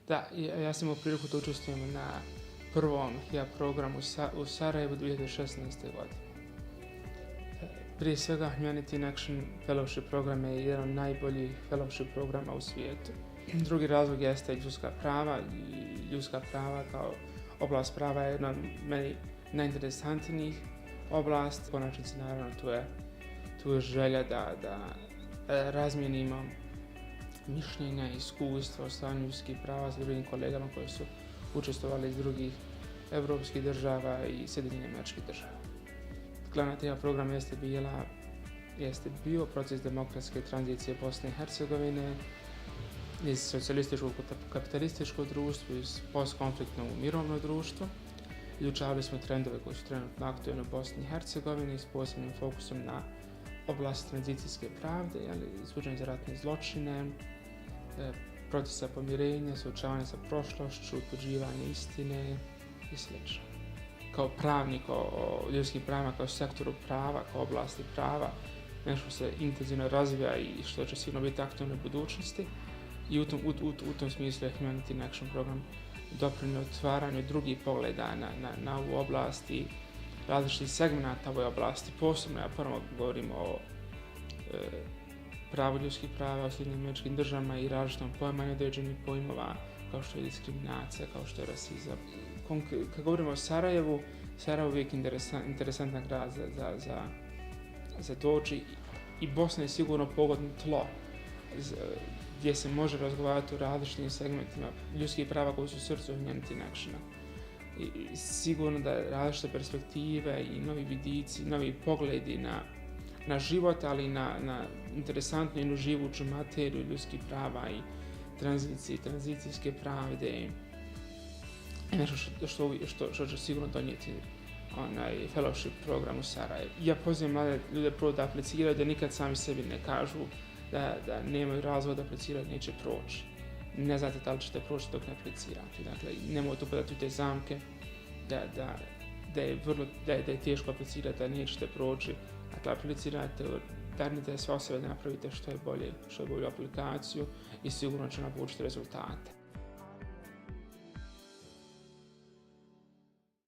Da, ja sam imao priliku da učestvujem na prvom HIA programu u Sarajevu 2016. godine. Prije svega, Humanity in Action Fellowship program je jedan od najboljih fellowship programa u svijetu. Drugi razlog jeste ljudska prava i ljudska prava kao oblast prava je jedna od meni najinteresantnijih oblast. Konačnici, naravno, tu je želja da razmijenimo mišljenja i iskustva o stanju ljudskih prava sa drugim kolegama koji su učestvovali iz drugih evropskih država i Sjedinjenih Američkih Država. Glavna tema programa jeste bio proces demokratske tranzicije Bosne i Hercegovine iz socijalističkog u kapitalističko društvo, iz postkonfliktno u mirovno društvo. Izučavali smo trendove koji su trenutno aktualni u Bosni i Hercegovini s posebnim fokusom na oblast tranzicijske pravde, suđenje za ratne zločine, procesa pomirenja, suočavanje sa prošlošću, utvrđivanje istine i sl. Kao pravnik o ljudskim pravima, kao sektoru prava, kao oblasti prava, nešto se intenzivno razvija i što će sigurno biti aktualno u budućnosti. I u tom smislu je Humanity in Action program doprinio otvaranju drugih pogleda na ovu oblast i različitih segmenata ove oblasti. Posebno ja prvo govorim o pravu ljudskih prava u Sjedinjenim Američkim Državama i različitom poimanju određenih pojmova kao što je diskriminacija, kao što je rasizam. Kad govorimo o Sarajevu, Sarajevo je uvijek interesantan grad za doći i Bosna je sigurno pogodno tlo gdje se može razgovarati o različitim segmentima ljudskih prava koji su u srcu Humanity in Actiona. I sigurno da različite perspektive i novi vidici, novi pogledi na život, ali i na interesantnu i živuću materiju ljudskih prava i tranzicijske pravde. Nešto što će sigurno donijeti fellowship program u Sarajevu. Ja pozivam mlade ljude prvo da apliciraju, da nikad sami sebi ne kažu da nemaju razloga da apliciraju, neće proći. Ne znate da li ćete proći dok ne aplicirate. Dakle, nemojte upadati u te zamke da je teško aplicirati, da nećete proći. Dakle, aplicirajte, darnite sve o sebe da napravite što je bolju aplikaciju i sigurno će navučiti rezultate.